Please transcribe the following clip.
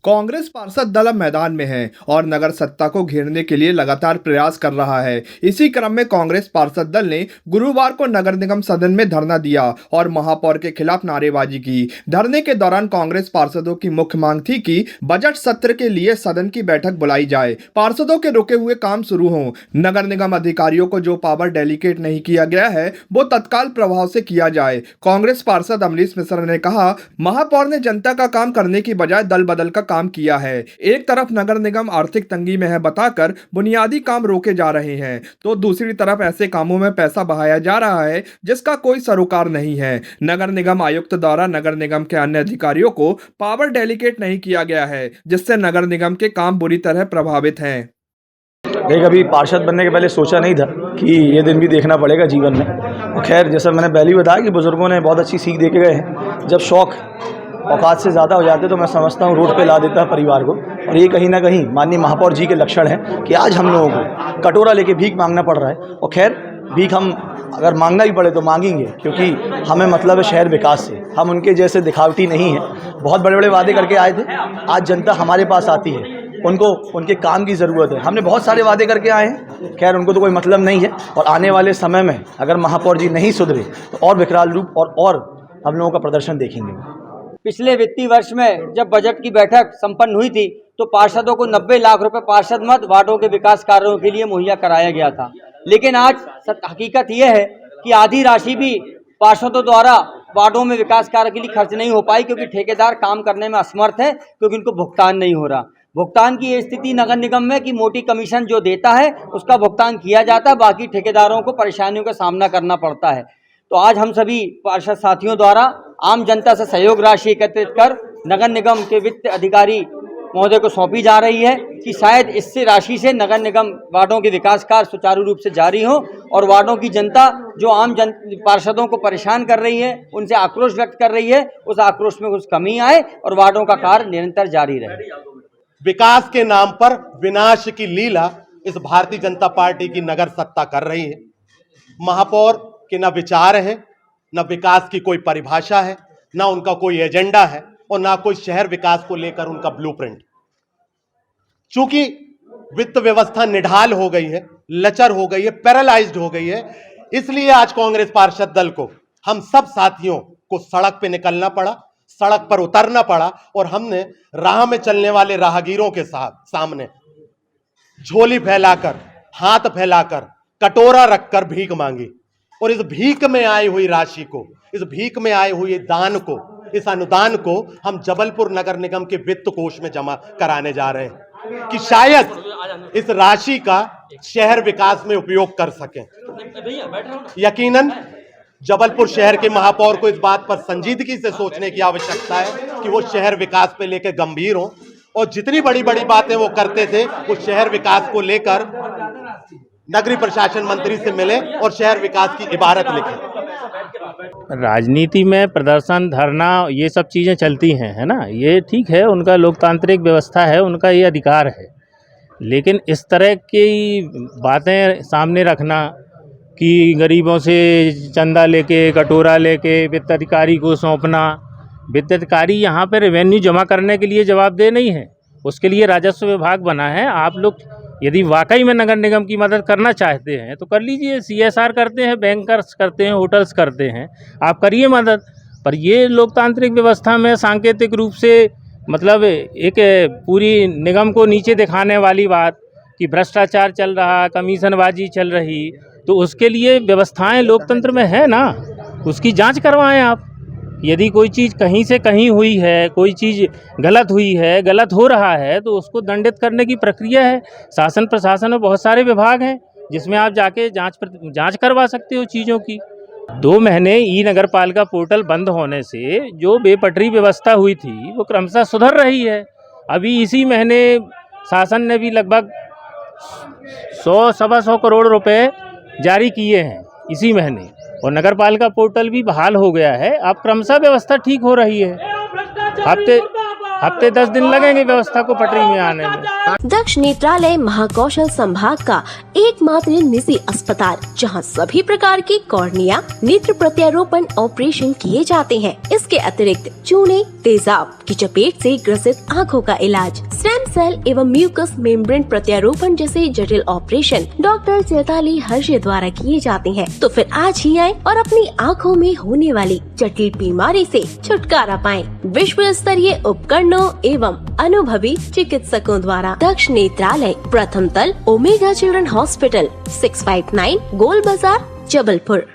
कांग्रेस पार्षद दल अब मैदान में है और नगर सत्ता को घेरने के लिए लगातार प्रयास कर रहा है। इसी क्रम में कांग्रेस पार्षद दल ने गुरुवार को नगर निगम सदन में धरना दिया और महापौर के खिलाफ नारेबाजी की। धरने के दौरान कांग्रेस पार्षदों की मुख्य मांग थी कि बजट सत्र के लिए सदन की बैठक बुलाई जाए, पार्षदों के रुके हुए काम शुरू हों। नगर निगम अधिकारियों को जो पावर डेलीकेट नहीं किया गया है वो तत्काल प्रभाव से किया जाए। कांग्रेस पार्षद अमरीश मिश्रा ने कहा, महापौर ने जनता का काम करने की बजाय दल बदल का काम किया है। एक तरफ नगर निगम आर्थिक तंगी में है बताकर बुनियादी काम रोके जा रहे हैं, तो दूसरी तरफ ऐसे कामों में पैसा बहाया जा रहा है जिसका कोई सरोकार नहीं है। नगर निगम आयुक्त द्वारा नगर निगम के अन्य अधिकारियों को पावर डेलीकेट नहीं किया गया है, जिससे नगर निगम के काम बुरी तरह प्रभावित हैं। कभी पार्षद बनने के पहले सोचा नहीं था कि ये दिन भी देखना पड़ेगा जीवन में। और खैर, जैसा मैंने पहले ही बताया कि बुजुर्गों ने बहुत अच्छी सीख दे के गए हैं। जब शौक औकात से ज़्यादा हो जाते तो मैं समझता हूँ रोड पे ला देता है परिवार को। और ये कहीं ना कहीं माननीय महापौर जी के लक्षण हैं कि आज हम लोगों को कटोरा लेके भीख मांगना पड़ रहा है। और खैर, भीख हम अगर मांगना भी पड़े तो मांगेंगे, क्योंकि हमें मतलब है शहर विकास से। हम उनके जैसे दिखावटी नहीं हैं। बहुत बड़े बड़े वादे करके आए थे, आज जनता हमारे पास आती है, उनको उनके काम की ज़रूरत है। हमने बहुत सारे वादे करके आए हैं, खैर उनको तो कोई मतलब नहीं है। और आने वाले समय में अगर महापौर जी नहीं सुधरे तो और विकराल रूप और हम लोगों का प्रदर्शन देखेंगे। पिछले वित्तीय वर्ष में जब बजट की बैठक संपन्न हुई थी तो पार्षदों को 90 लाख रुपए पार्षद मद वार्डों के विकास कार्यों के लिए मुहैया कराया गया था। लेकिन आज हकीकत यह है कि आधी राशि भी पार्षदों द्वारा वार्डों में विकास कार्य के लिए खर्च नहीं हो पाई, क्योंकि ठेकेदार काम करने में असमर्थ है, क्योंकि उनको भुगतान नहीं हो रहा। भुगतान की ये स्थिति नगर निगम में कि मोटी कमीशन जो देता है उसका भुगतान किया जाता है, बाकी ठेकेदारों को परेशानियों का सामना करना पड़ता है। तो आज हम सभी पार्षद साथियों द्वारा आम जनता से सहयोग राशि एकत्रित कर नगर निगम के वित्त अधिकारी महोदय को सौंपी जा रही है कि शायद इससे राशि से नगर निगम वार्डों के विकास कार्य सुचारू रूप से जारी हो और वार्डों की जनता जो आम पार्षदों को परेशान कर रही है, उनसे आक्रोश व्यक्त कर रही है, उस आक्रोश में कुछ कमी आए और वार्डों का कार्य निरंतर जारी रहे। विकास के नाम पर विनाश की लीला इस भारतीय जनता पार्टी की नगर सत्ता कर रही है। महापौर के न विचार हैं, न विकास की कोई परिभाषा है, न उनका कोई एजेंडा है और ना कोई शहर विकास को लेकर उनका ब्लूप्रिंट। चूंकि वित्त व्यवस्था निढाल हो गई है, लचर हो गई है, पैरालाइज्ड हो गई है, इसलिए आज कांग्रेस पार्षद दल को हम सब साथियों को सड़क पे निकलना पड़ा, सड़क पर उतरना पड़ा और हमने राह में चलने वाले राहगीरों के सामने झोली फैलाकर, हाथ फैलाकर, कटोरा रखकर भीख मांगी। और इस भीख में आई हुई राशि को, इस भीख में आए हुए दान को, इस अनुदान को हम जबलपुर नगर निगम के वित्त कोष में जमा कराने जा रहे हैं कि शायद इस राशि का शहर विकास में उपयोग कर सकें। यकीनन जबलपुर शहर के महापौर को इस बात पर संजीदगी से सोचने की आवश्यकता है कि वो शहर विकास पे लेकर गंभीर हों और जितनी बड़ी बड़ी बातें वो करते थे वो शहर विकास को लेकर नगरीय प्रशासन मंत्री से मिले और शहर विकास की इबारत लिखें। राजनीति में प्रदर्शन, धरना, ये सब चीज़ें चलती हैं, है ना, ये ठीक है, उनका लोकतांत्रिक व्यवस्था है, उनका ये अधिकार है। लेकिन इस तरह की बातें सामने रखना कि गरीबों से चंदा लेके, कटोरा लेके वित्त अधिकारी को सौंपना, वित्त अधिकारी यहाँ पे रेवेन्यू जमा करने के लिए जवाबदेह नहीं है, उसके लिए राजस्व विभाग बना है। आप लोग यदि वाकई में नगर निगम की मदद करना चाहते हैं तो कर लीजिए, CSR करते हैं, बैंकर्स करते हैं, होटल्स करते हैं, आप करिए मदद। पर ये लोकतांत्रिक व्यवस्था में सांकेतिक रूप से मतलब एक पूरी निगम को नीचे दिखाने वाली बात कि भ्रष्टाचार चल रहा, कमीशनबाजी चल रही, तो उसके लिए व्यवस्थाएं लोकतंत्र में है ना, उसकी जांच करवाएं आप। यदि कोई चीज़ कहीं से कहीं हुई है, कोई चीज़ गलत हुई है, गलत हो रहा है, तो उसको दंडित करने की प्रक्रिया है। शासन प्रशासन में बहुत सारे विभाग हैं जिसमें आप जाके जांच करवा सकते हो चीज़ों की। 2 महीने ई नगर पालिका पोर्टल बंद होने से जो बेपटरी व्यवस्था हुई थी वो क्रमशः सुधर रही है। अभी इसी महीने शासन ने भी लगभग 100-125 करोड़ रुपए जारी किए हैं इसी महीने, और नगर पालिका पोर्टल भी बहाल हो गया है। अब क्रमशः व्यवस्था ठीक हो रही है। हफ्ते 10 दिन लगेंगे व्यवस्था को पटरी में आने में। दक्ष नेत्रालय महाकौशल संभाग का एकमात्र निजी अस्पताल जहां सभी प्रकार की कॉर्निया नेत्र प्रत्यारोपण ऑपरेशन किए जाते हैं। इसके अतिरिक्त चूने, तेजाब की चपेट से ग्रसित आँखों का इलाज, स्टेम सेल एवं म्यूकस मेम्ब्रेन प्रत्यारोपण जैसे जटिल ऑपरेशन डॉक्टर चैताली हर्षे द्वारा किए जाते हैं। तो फिर आज ही आए और अपनी आँखों में होने वाली जटिल बीमारी से छुटकारा पाएं। विश्व स्तरीय उपकरणों एवं अनुभवी चिकित्सकों द्वारा दक्ष नेत्रालय, प्रथम तल, ओमेगा चिल्ड्रन हॉस्पिटल, 659 गोल बाजार, जबलपुर।